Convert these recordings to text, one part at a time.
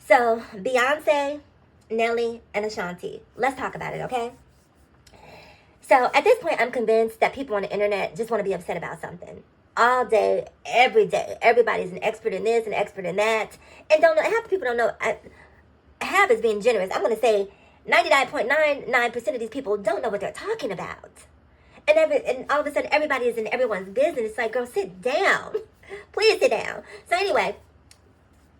So, Beyonce, Nelly, and Ashanti. Let's talk about it, okay? So, at this point, I'm convinced that people on the internet just want to be upset about something. All day, every day. Everybody's an expert in this, an expert in that. And don't know, half the people don't know. Half is being generous. I'm going to say 99.99% of these people don't know what they're talking about. And all of a sudden, everybody is in everyone's business. It's like, girl, sit down. Please sit down. So anyway,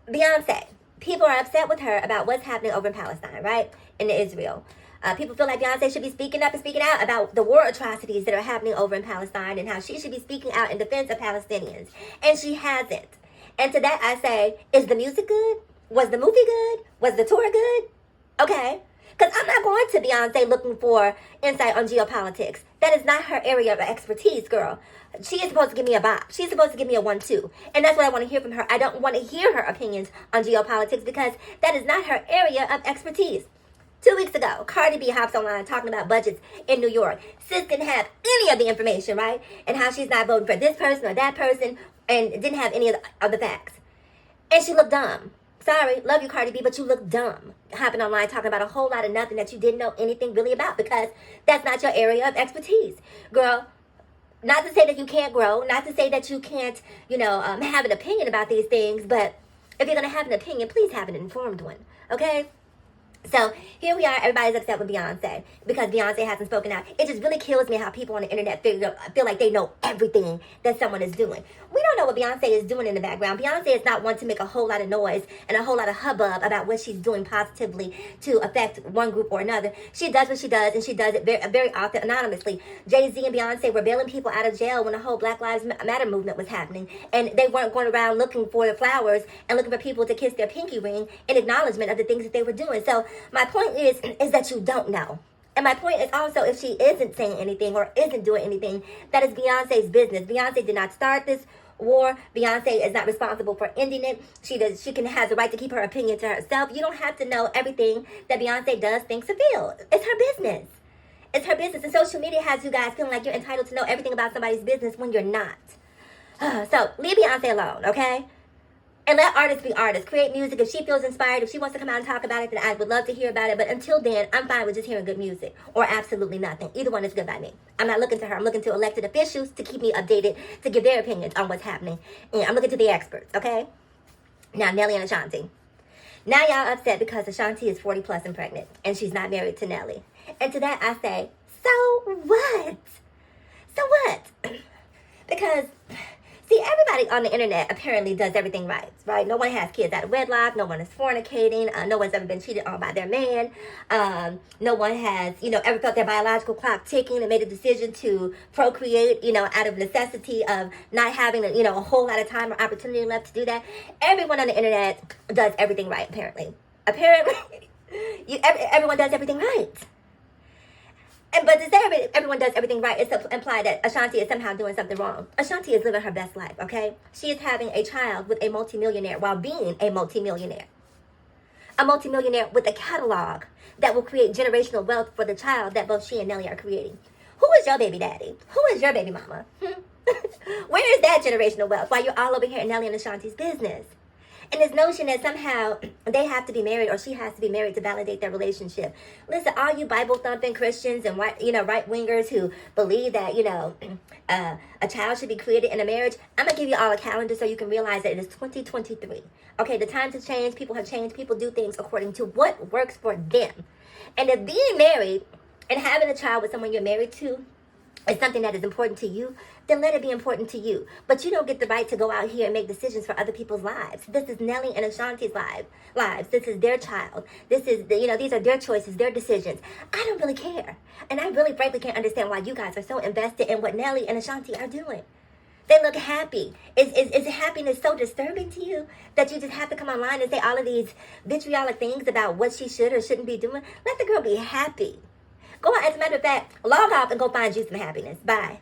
Beyonce. People are upset with her about what's happening over in Palestine, right? In Israel. People feel like Beyonce should be speaking up and speaking out about the war atrocities that are happening over in Palestine and how she should be speaking out in defense of Palestinians. And she hasn't. And to that I say, is the music good? Was the movie good? Was the tour good? Okay. Because I'm not going to Beyonce looking for insight on geopolitics. That is not her area of expertise, girl. She is supposed to give me a bop. She's supposed to give me a 1-2. And that's what I want to hear from her. I don't want to hear her opinions on geopolitics because that is not her area of expertise. 2 weeks ago, Cardi B hops online talking about budgets in New York. Sis didn't have any of the information, right? And how she's not voting for this person or that person and didn't have any of the facts. And she looked dumb. Sorry, love you, Cardi B, but you look dumb. Hopping online talking about a whole lot of nothing that you didn't know anything really about because that's not your area of expertise. Girl, not to say that you can't grow, not to say that you can't, have an opinion about these things, but if you're going to have an opinion, please have an informed one, okay? So here we are, everybody's upset with Beyonce because Beyonce hasn't spoken out. It just really kills me how people on the internet feel like they know everything that someone is doing. We don't know what Beyonce is doing in the background. Beyonce is not one to make a whole lot of noise and a whole lot of hubbub about what she's doing positively to affect one group or another. She does what she does, and she does it very, very often anonymously. Jay-Z and Beyonce were bailing people out of jail when the whole Black Lives Matter movement was happening, and they weren't going around looking for the flowers and looking for people to kiss their pinky ring in acknowledgement of the things that they were doing. So my point is that you don't know. And my point is also, if she isn't saying anything or isn't doing anything, that is Beyonce's business. Beyonce did not start this war. Beyonce is not responsible for ending it. She has the right to keep her opinion to herself. You don't have to know everything that Beyonce does, thinks, or feels. It's her business. It's her business. And social media has you guys feeling like you're entitled to know everything about somebody's business when you're not. So leave Beyonce alone, okay? And let artists be artists. Create music. If she feels inspired, if she wants to come out and talk about it, then I would love to hear about it. But until then, I'm fine with just hearing good music or absolutely nothing. Either one is good by me. I'm not looking to her. I'm looking to elected officials to keep me updated, to give their opinions on what's happening. And I'm looking to the experts, okay? Now, Nelly and Ashanti. Now y'all upset because Ashanti is 40 plus and pregnant, and she's not married to Nelly. And to that I say, so what? So what? Because see, everybody on the internet apparently does everything right? No one has kids out of wedlock. No one is fornicating. No one's ever been cheated on by their man. No one has, ever felt their biological clock ticking and made a decision to procreate, out of necessity of not having, a whole lot of time or opportunity left to do that. Everyone on the internet does everything right, apparently. Everyone does everything right. But to say everyone does everything right is to imply that Ashanti is somehow doing something wrong. Ashanti is living her best life, okay? She is having a child with a multimillionaire while being a multimillionaire. A multimillionaire with a catalog that will create generational wealth for the child that both she and Nelly are creating. Who is your baby daddy? Who is your baby mama? Where is that generational wealth while you're all over here in Nelly and Ashanti's business? And this notion that somehow they have to be married or she has to be married to validate their relationship. Listen, all you Bible-thumping Christians and right-wingers who believe that, a child should be created in a marriage, I'm going to give you all a calendar so you can realize that it is 2023. Okay, the times have changed. People have changed. People do things according to what works for them. And if being married and having a child with someone you're married to is something that is important to you, then let it be important to you. But you don't get the right to go out here and make decisions for other people's lives. This is Nelly and Ashanti's lives. This is their child. This is, these are their choices, their decisions. I don't really care. And I really, frankly, can't understand why you guys are so invested in what Nelly and Ashanti are doing. They look happy. Is happiness so disturbing to you that you just have to come online and say all of these vitriolic things about what she should or shouldn't be doing? Let the girl be happy. Go on, as a matter of fact, log off and go find you some happiness. Bye.